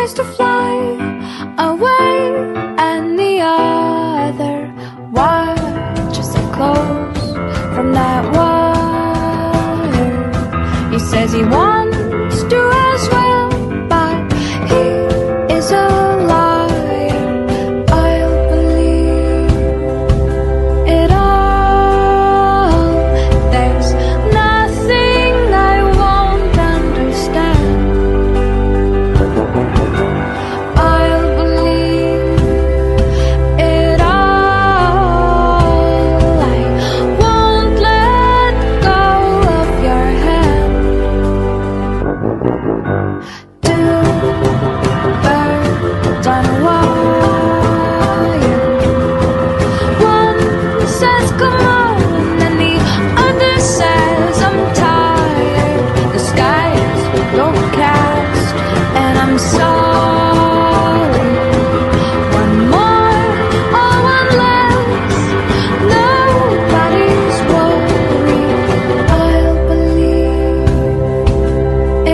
tries to fly away, and the other watches it close from that wire. He says he wants to as well, but he is a liar. I'll believe it all. There's nothing I won't understand. I'll believe it all. I won't let go of your hand. Two birds on a wire. One says come on, and the other says I'm tired. The sky is overcast, and I'm sorry. One more or one less, nobody's worried. I'll believe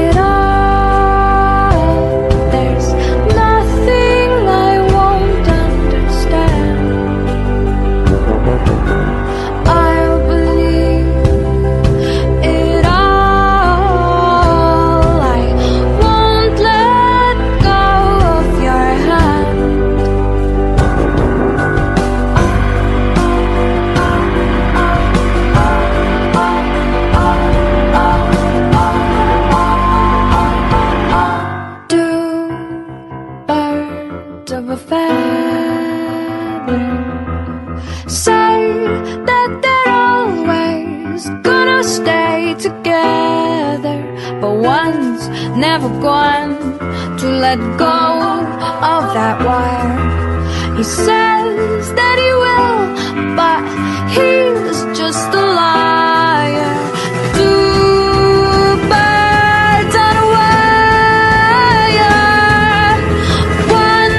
it all. There's nothing I won't understand. I'll believe it all. I won't let go of your hand. Two birds of a feather say that they're always gonna stay together, but one's never going to let go of that wire. He says that he will, but he's just a liar. Two birds on a wire. One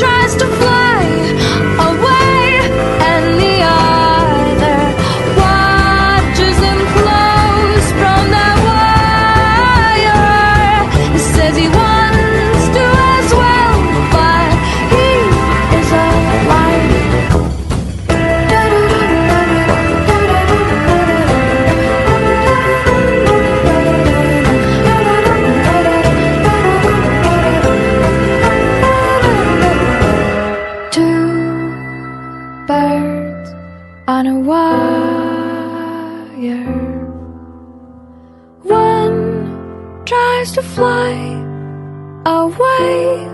tries to fly away, and the other watches him close from that wire. He says he wants to as well, but he is a liar. Two birds on a wire. One tries to fly away,